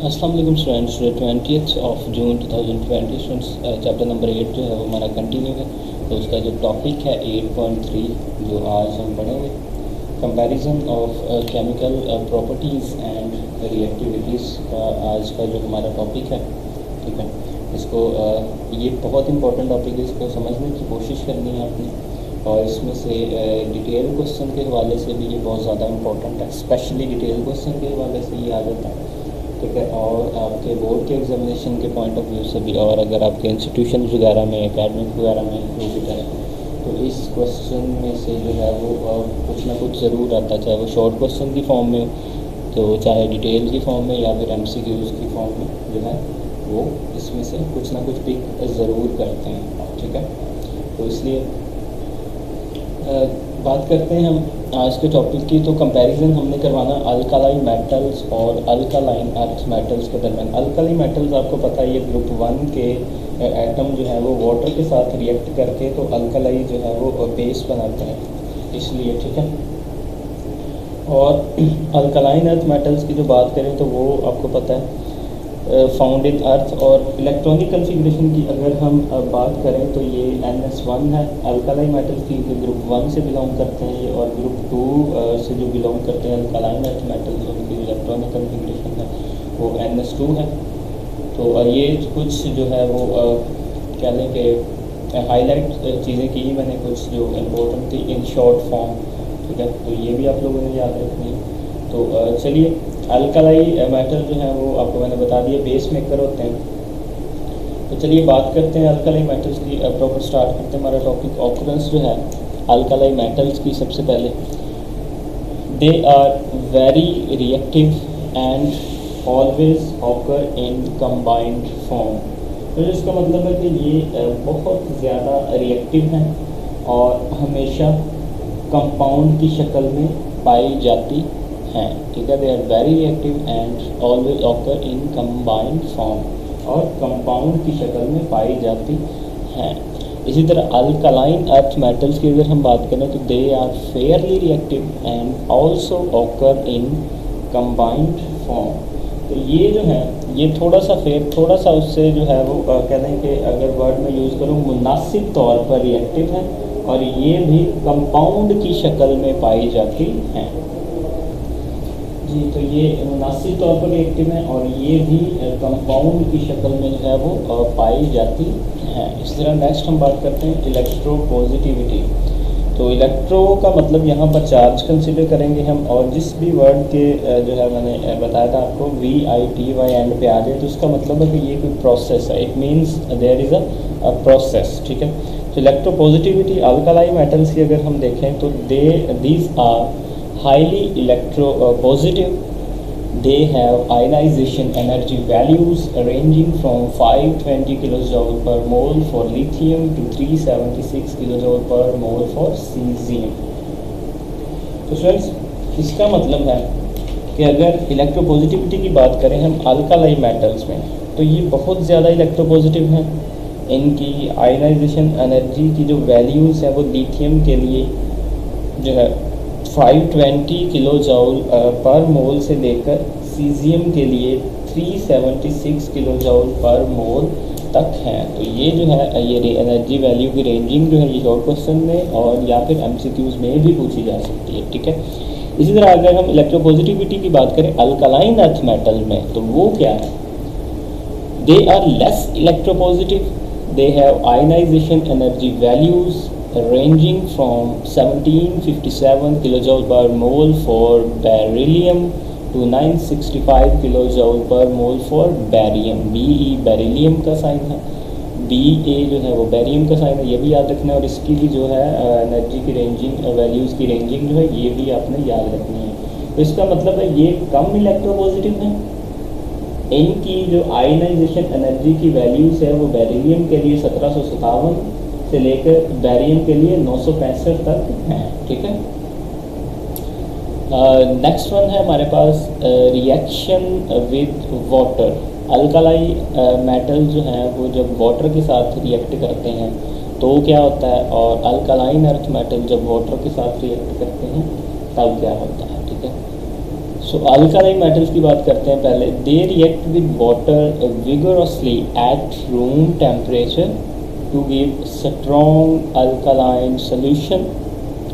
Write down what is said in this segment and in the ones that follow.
अस्सलाम वालेकुम students. 20th of June 2020 students, chapter number 8 जो है वो हमारा कंटिन्यू है। तो उसका जो टॉपिक है 8.3 जो आज हम पढ़ेंगे, comparison of chemical properties and reactivities का आज का जो हमारा टॉपिक है। ठीक है, इसको ये बहुत इंपॉर्टेंट टॉपिक है, इसको समझने की कोशिश करनी है आपने। और इसमें से डिटेल क्वेश्चन के हवाले से भी ये बहुत ज़्यादा इंपॉर्टेंट है, स्पेशली डिटेल क्वेश्चन के हवाले से ये आ जाता है। ठीक है, और आपके बोर्ड के एग्जामिनेशन के पॉइंट ऑफ व्यू से भी, और अगर आपके इंस्टीट्यूशन वगैरह में, एकेडमिक वगैरह में जो भी है, तो इस क्वेश्चन में से जो है वो कुछ ना कुछ ज़रूर आता है, चाहे वो शॉर्ट क्वेश्चन की फॉर्म में हो, तो चाहे डिटेल की फॉर्म में या फिर MCQs की फॉर्म में जो है वो इसमें से कुछ ना कुछ पिक ज़रूर करते हैं। ठीक है, तो इसलिए बात करते हैं हम आज के टॉपिक की। तो कंपैरिजन हमने करवाना अल्कालाई मेटल्स और अल्कालाइन अर्थ मेटल्स के दरमियान। अल्कालाई मेटल्स आपको पता है, ये ग्रुप 1 के एटम जो है वो वाटर के साथ रिएक्ट करके तो अल्कालाई जो है वो बेस बनाते हैं, इसलिए। ठीक है, और अल्कालाइन अर्थ मेटल्स की जो बात करें तो वो आपको पता है फाउंड इन अर्थ। और इलेक्ट्रॉनिक कन्फिग्रेशन की अगर हम बात करें तो ये NS1 है। अल्कालाई मेटल्स की ग्रुप 1 से बिलोंग करते हैं ये, और ग्रुप 2 से जो बिलोंग करते हैं अल्कालाइन अर्थ मेटल्स, उनकी इलेक्ट्रॉनिक कन्फिग्रेशन है वो NS2 है। तो ये कुछ जो है वो कह लें कि हाईलाइट चीज़ें की ही मैंने, कुछ जो इम्पोर्टेंट थी इन शॉर्ट फॉर्म। ठीक है, तो ये भी आप लोगों ने याद रखनी है। तो चलिए, अल्कालाई मेटल जो है वो आपको मैंने बता दिया बेस मेकर होते हैं। तो चलिए बात करते हैं अल्कालाई मेटल्स की। प्रॉपर स्टार्ट करते हैं हमारा टॉपिक। ऑकरेंस जो है अल्कालाई मेटल्स की, सबसे पहले they are very reactive and always occur in combined form. तो इसका मतलब है कि ये बहुत ज़्यादा रिएक्टिव हैं और हमेशा कंपाउंड की शक्ल में पाई जाती हैं। ठीक है, they are very reactive and always occur in combined form, और कंपाउंड की शक्ल में पाई जाती हैं। इसी तरह अल्कालाइन अर्थ मेटल्स की अगर हम बात करें तो they are fairly reactive and also occur in combined form. तो ये जो है ये थोड़ा सा उससे जो है वो कह दें कि अगर वर्ड में यूज़ करूँ, मुनासिब तौर पर रिएक्टिव है, और ये भी कंपाउंड की शक्ल में पाई जाती हैं। जी, तो ये मुनासिब तौर पर रिएक्टिव है और ये भी कंपाउंड की शक्ल में जो है वो पाई जाती है। इस तरह नेक्स्ट हम बात करते हैं इलेक्ट्रोपॉजिटिविटी। तो इलेक्ट्रो का मतलब यहाँ पर चार्ज कंसिडर करेंगे हम, और जिस भी वर्ड के जो है मैंने बताया था आपको VITY एंड पे आ जाए तो उसका मतलब है कि ये कोई प्रोसेस है, it means there is a process. ठीक है, तो इलेक्ट्रोपॉजिटिविटी अल्कालाई मेटल्स की अगर हम देखें तो these are highly electropositive. They have ionization energy values ranging from 520 kilojoule per mole for lithium to 376 kilojoule per mole for cesium. तो फ्रेंड्स, इसका मतलब है कि अगर इलेक्ट्रोपॉजिटिविटी की बात करें हम अल्कालाई मेटल्स में, तो ये बहुत ज़्यादा इलेक्ट्रोपॉजिटिव हैं। इनकी आयनाइजेशन एनर्जी की जो वैल्यूज़ है वो लिथियम के लिए जो है 520 किलो जॉल पर मोल से लेकर सीजियम के लिए 376 किलो जॉल पर मोल तक हैं। तो ये जो है ये एनर्जी वैल्यू की रेंजिंग जो है ये शॉर्ट क्वेश्चन में और या फिर MCQs में भी पूछी जा सकती है। ठीक है, इसी तरह अगर हम इलेक्ट्रोपॉजिटिविटी की बात करें अल्कालाइन अर्थ मेटल में, तो वो क्या है, they are less electropositive, they have ionization energy values ranging from 1757 kilojoule per mole for beryllium to 965 kilojoule per mole for barium। BE beryllium का साइन है, BA जो है वो बैरियम का साइन है, ये भी याद रखना है। और इसकी भी जो है एनर्जी की रेंजिंग, वैल्यूज़ की रेंजिंग जो है ये भी आपने याद रखनी है। तो इसका मतलब है ये कम इलेक्ट्रोपॉजिटिव है। इनकी जो आयनाइजेशन एनर्जी की वैल्यूज़ है वो बेरिलियम के लिए 1757 से लेकर बैरियम के लिए 965 तक हैं। ठीक है, नेक्स्ट वन है हमारे पास रिएक्शन विद वाटर। अल्कालाई मेटल जो हैं वो जब वाटर के साथ रिएक्ट करते हैं तो क्या होता है, और अल्कालाइन अर्थ मेटल जब वाटर के साथ रिएक्ट करते हैं तब क्या होता है। ठीक है, सो अल्कालाई मेटल्स की बात करते हैं पहले। They react with water vigorously at room temperature to give strong alkaline solution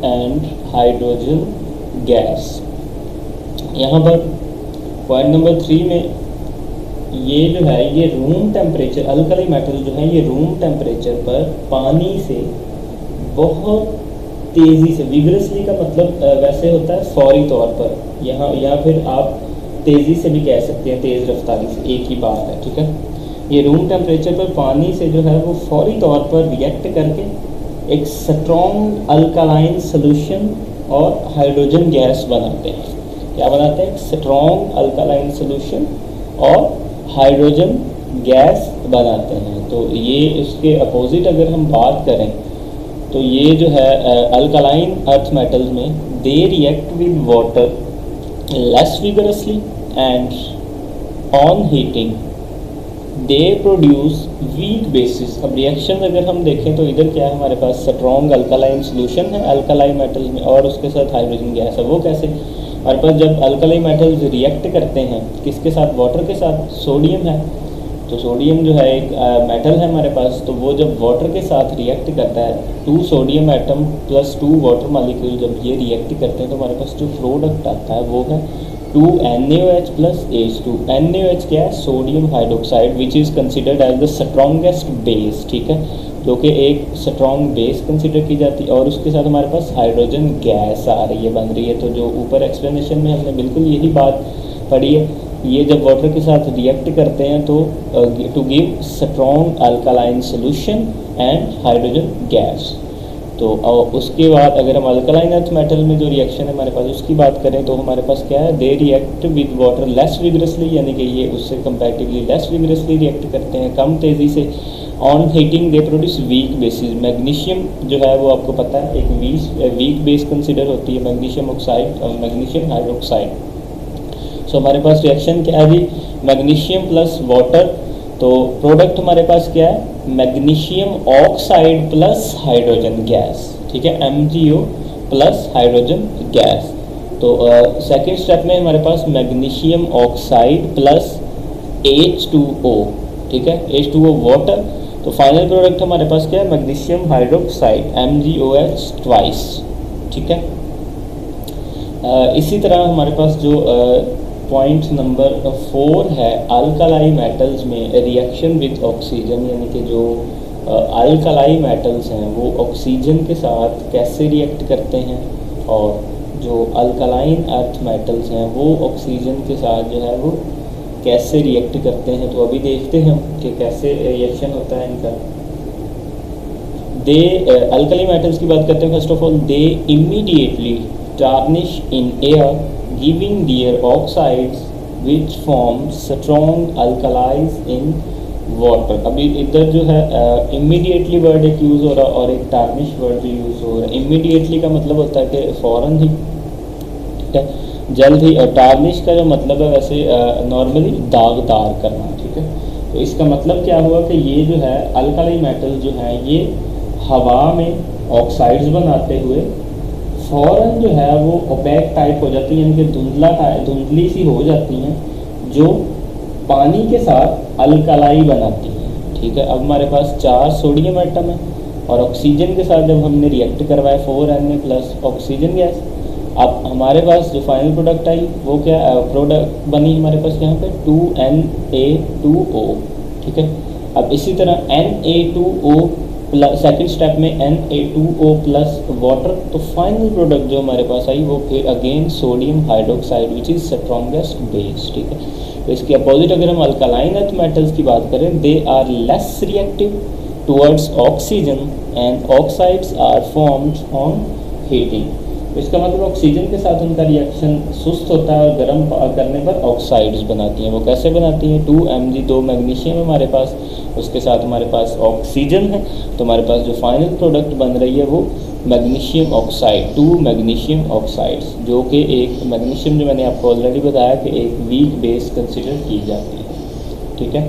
and hydrogen gas. यहाँ पर पॉइंट नंबर 3 में ये जो है ये रूम टेम्परेचर, अल्कालाई मेटल जो है ये रूम टेम्परेचर पर पानी से बहुत तेज़ी से, विगरसली का मतलब वैसे होता है फौरी तौर पर, यहाँ या फिर आप तेज़ी से भी कह सकते हैं, तेज़ रफ्तारी से, एक ही बात है, ठीक है। ये रूम टेम्परेचर पर पानी से जो है वो फौरी तौर पर रिएक्ट करके एक स्ट्रॉन्ग अल्कालाइन सोल्यूशन और हाइड्रोजन गैस बनाते हैं। क्या बनाते हैं? स्ट्रॉन्ग अल्कालाइन सोल्यूशन और हाइड्रोजन गैस बनाते हैं। तो ये इसके अपोजिट अगर हम बात करें तो ये जो है अल्कालाइन अर्थ मेटल्स में they react with water less vigorously and on heating they produce weak bases. अब रिएक्शन अगर हम देखें तो इधर क्या है, हमारे पास स्ट्रॉन्ग अल्कालाइन सोल्यूशन है अल्कालाइन मेटल्स में और उसके साथ हाइड्रोजन गैस है। वो कैसे? हमारे पास जब अल्कालाई मेटल्स रिएक्ट करते हैं किसके साथ? वाटर के साथ। सोडियम है, तो सोडियम जो है एक मेटल है हमारे पास, तो वो जब वाटर के साथ रिएक्ट करता है, 2 sodium atom plus 2 water molecule जब ये रिएक्ट करते हैं तो हमारे पास जो प्रोडक्ट आता है वो है 2 NaOH प्लस H2। NaOH क्या है? Sodium hydroxide which is considered as the strongest base, ठीक है, जो कि एक स्ट्रॉन्ग बेस कंसिडर की जाती है। और उसके साथ हमारे पास हाइड्रोजन गैस आ रही है, बन रही है। तो जो ऊपर एक्सप्लेनेशन में हमने बिल्कुल यही बात पढ़ी है, ये जब वाटर के साथ रिएक्ट करते हैं तो to give strong alkaline solution and hydrogen gas. तो उसके बाद अगर हम अल्कालाइन अर्थ मेटल में जो रिएक्शन है हमारे पास उसकी बात करें तो हमारे पास क्या है? दे react with water less vigorously, यानी कि ये उससे कंपैरेटिवली लेस विगरसली रिएक्ट करते हैं, कम तेज़ी से। On heating they produce weak bases. Magnesium जो है वो आपको पता है एक वीक बेस कंसिडर होती है, मैग्नीशियम ऑक्साइड और मैग्नीशियम हाइड्रोक्साइड। सो हमारे पास रिएक्शन क्या है जी? मैग्नीशियम प्लस वाटर, तो प्रोडक्ट हमारे पास क्या है? Magnesium oxide plus hydrogen gas, ठीक है, MgO प्लस हाइड्रोजन गैस। तो सेकेंड स्टेप में हमारे पास मैग्नीशियम ऑक्साइड प्लस H2O, ठीक है, H2O वाटर। तो फाइनल प्रोडक्ट हमारे पास क्या है? मैग्नीशियम हाइड्रोक्साइड MgOH ट्वाइस, ठीक है। इसी तरह हमारे पास जो पॉइंट नंबर 4 है, अल्कालाई मेटल्स में रिएक्शन विद ऑक्सीजन, यानी कि जो अल्कालाई मेटल्स हैं वो ऑक्सीजन के साथ कैसे रिएक्ट करते हैं और जो अल्कालाइन अर्थ मेटल्स हैं वो ऑक्सीजन के साथ जो है वो कैसे रिएक्ट करते हैं। तो अभी देखते हैं कि कैसे रिएक्शन होता है इनका। दे अल्कालाई मेटल्स की बात करते हैं। First of all they immediately tarnish in air giving their oxides which form strong alkalis in water। अभी इधर जो है immediately वर्ड एक यूज़ हो रहा है और एक tarnish वर्ड यूज़ हो रहा है। immediately का मतलब होता है कि फ़ौरन ही, ठीक है, जल्द ही। और tarnish का जो मतलब है वैसे नॉर्मली दागदार करना, ठीक है। तो इसका मतलब क्या हुआ कि ये जो है अल्कालाई मेटल जो है ये हवा में ऑक्साइड्स बनाते हुए फ़ौरन जो है वो ओपेक टाइप हो जाती हैं, यानी कि धुंधली सी हो जाती हैं, जो पानी के साथ अल्कलाई बनाती हैं, ठीक है। अब हमारे पास 4 सोडियम एटम है और ऑक्सीजन के साथ जब हमने रिएक्ट करवाया 4Na प्लस ऑक्सीजन गैस, अब हमारे पास जो फाइनल प्रोडक्ट आई वो क्या प्रोडक्ट बनी हमारे पास यहाँ पे 2Na2O, ठीक है। अब इसी तरह Na2O प्लस सेकेंड स्टेप में Na2O प्लस वाटर, तो फाइनल प्रोडक्ट जो हमारे पास आई वो फिर again sodium hydroxide which is strongest base, ठीक है। तो इसके अपोजिट अगर हम अल्कालाइन अर्थ मेटल्स की बात करें, they are less reactive towards oxygen and oxides are formed on heating. तो इसका मतलब ऑक्सीजन के साथ उनका रिएक्शन सुस्त होता है और गर्म करने पर ऑक्साइड्स बनाती हैं। वो कैसे बनाती हैं? 2Mg, 2 मैग्नीशियम हमारे पास, उसके साथ हमारे पास ऑक्सीजन है, तो हमारे पास जो फाइनल प्रोडक्ट बन रही है वो मैग्नीशियम ऑक्साइड, 2 मैग्नीशियम ऑक्साइड्स, जो कि एक मैग्नीशियम जो मैंने आपको ऑलरेडी बताया कि एक वीक बेस कंसिडर की जाती है, ठीक है।